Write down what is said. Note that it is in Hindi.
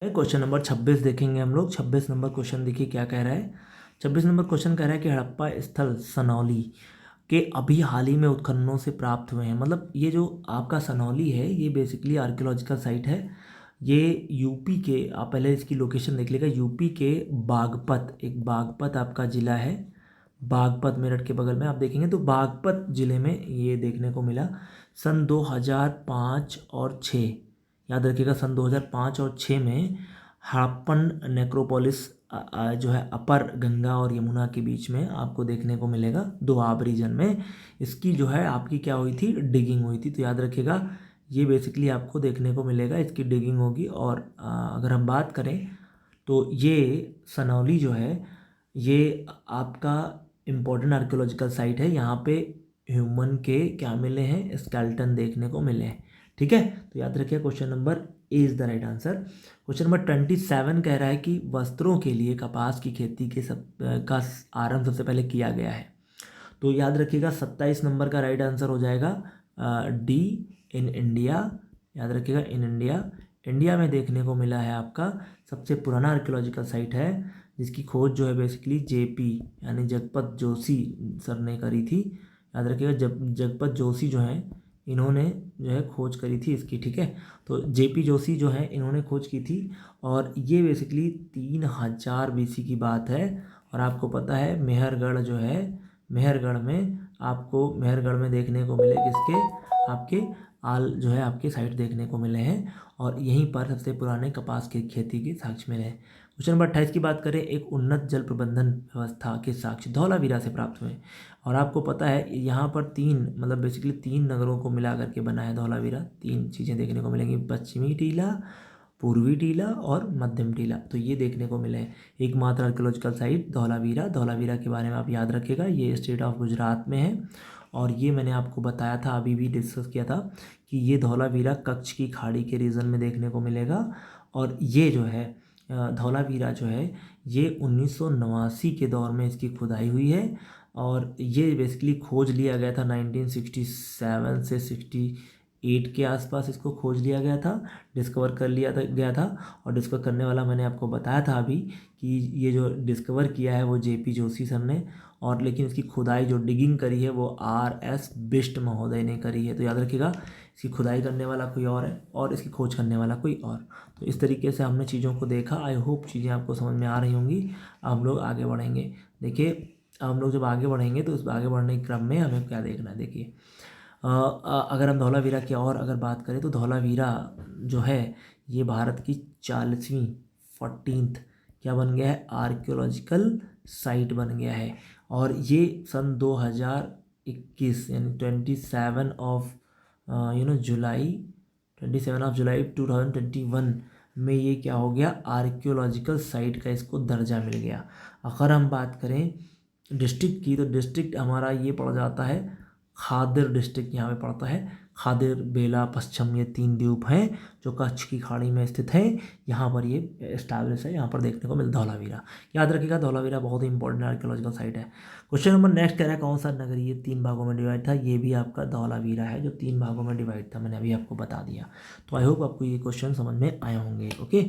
क्वेश्चन नंबर 26 देखेंगे हम लोग। 26 नंबर क्वेश्चन देखिए क्या कह रहा है। 26 नंबर क्वेश्चन कह रहा है कि हड़प्पा स्थल सनौली के अभी हाल ही में उत्खननों से प्राप्त हुए हैं। मतलब ये जो आपका सनौली है ये बेसिकली आर्कियोलॉजिकल साइट है। ये यूपी के, आप पहले इसकी लोकेशन देख लीजिएगा, यूपी के बागपत, एक बागपत आपका ज़िला है, बागपत मेरठ के बगल में आप देखेंगे तो बागपत ज़िले में ये देखने को मिला सन 2005 और 6। याद रखिएगा सन 2005 और 6 में हड़प्पन नेक्रोपोलिस जो है अपर गंगा और यमुना के बीच में आपको देखने को मिलेगा, दोआब रीजन में इसकी जो है आपकी क्या हुई थी, डिगिंग हुई थी। तो याद रखिएगा ये बेसिकली आपको देखने को मिलेगा, इसकी डिगिंग होगी। और अगर हम बात करें तो ये सनौली जो है ये आपका इम्पोर्टेंट आर्कियोलॉजिकल साइट है। यहाँ पे ह्यूमन के क्या मिले हैं, स्केल्टन देखने को मिले हैं। ठीक है, तो याद रखिए question number A is the right answer. Question number 27 कह रहा है कि वस्त्रों के लिए कपास की खेती के का आरंभ सबसे पहले किया गया है। तो याद रखिएगा 27 नंबर का राइट आंसर हो जाएगा डी, इन इंडिया। याद रखिएगा इन इंडिया। इंडिया में देखने को मिला है आपका सबसे पुराना आर्कियोलॉजिकल साइट है जिसकी खोज जो है बेसिकली जेपी यानी जगपत जोशी सर ने करी थी। याद रखिएगा जगपत जोशी जो है इन्होंने जो है खोज करी थी इसकी। ठीक है, तो जेपी जोशी जो है इन्होंने खोज की थी और ये बेसिकली 3000 बीसी की बात है। और आपको पता है मेहरगढ़ जो है, मेहरगढ़ में आपको मेहरगढ़ में देखने को मिले किसके, आपके आल जो है आपके साइट देखने को मिले हैं और यहीं पर सबसे पुराने कपास की खेती के साक्ष्य मिले हैं। क्वेश्चन नंबर 28 की बात करें, एक उन्नत जल प्रबंधन व्यवस्था के साक्ष्य धौलावीरा से प्राप्त हुए। और आपको पता है यहाँ पर तीन, मतलब बेसिकली 3 नगरों को मिला करके बना है धौलावीरा। 3 चीज़ें देखने को मिलेंगी, पश्चिमी टीला, पूर्वी टीला और मध्यम टीला। तो ये देखने को मिले हैं। एकमात्र आर्कियोलॉजिकल साइट धौलावीरा। धौलावीरा के बारे में आप याद रखिएगा, ये स्टेट ऑफ गुजरात में है। और ये मैंने आपको बताया था, अभी भी डिस्कस किया था कि ये धौलावीरा कच्छ की खाड़ी के रीजन में देखने को मिलेगा। और ये जो है धौलावीरा जो है ये 1989 के दौर में इसकी खुदाई हुई है। और ये बेसिकली खोज लिया गया था 1967 से 68 के आसपास इसको खोज लिया गया था, डिस्कवर कर लिया था गया था। और डिस्कवर करने वाला मैंने आपको बताया था अभी कि ये जो डिस्कवर किया है वो जेपी जोशी सर ने, और लेकिन इसकी खुदाई जो डिगिंग करी है वो RS बिष्ट महोदय ने करी है। तो याद रखिएगा इसकी खुदाई करने वाला कोई और है और इसकी खोज करने वाला कोई और। तो इस तरीके से हमने चीज़ों को देखा। आई होप चीज़ें आपको समझ में आ रही होंगी। अब हम लोग आगे बढ़ेंगे। देखिए अब हम लोग जब आगे बढ़ेंगे तो उस आगे बढ़ने के क्रम में हमें क्या देखना है। देखिए अगर हम धौलावीरा की और अगर बात करें तो धौलावीरा जो है ये भारत की 40वीं 14th क्या बन गया है, आर्कियोलॉजिकल साइट बन गया है। और ये सन 2021 यानी 27 ऑफ जुलाई 2021 में ये क्या हो गया, आर्कियोलॉजिकल साइट का इसको दर्जा मिल गया। अगर हम बात करें डिस्ट्रिक्ट की तो डिस्ट्रिक्ट हमारा ये पड़ जाता है खादिर डिस्ट्रिक्ट, यहाँ पे पड़ता है खादिर, बेला, पश्चिम, ये 3 द्वीप हैं जो कच्छ की खाड़ी में स्थित हैं। यहाँ पर ये एस्टैब्लिश है, यहाँ पर देखने को मिलता धौलावीरा। याद रखिएगा धौलावीरा बहुत ही इंपॉर्टेंट आर्कियोलॉजिकल साइट है। क्वेश्चन नंबर नेक्स्ट कह रहा है कौन सा नगर ये 3 भागों में डिवाइड था। ये भी आपका धौलावीरा है जो 3 भागों में डिवाइड था, मैंने अभी आपको बता दिया। तो आई होप आपको ये क्वेश्चन समझ में आए होंगे। ओके।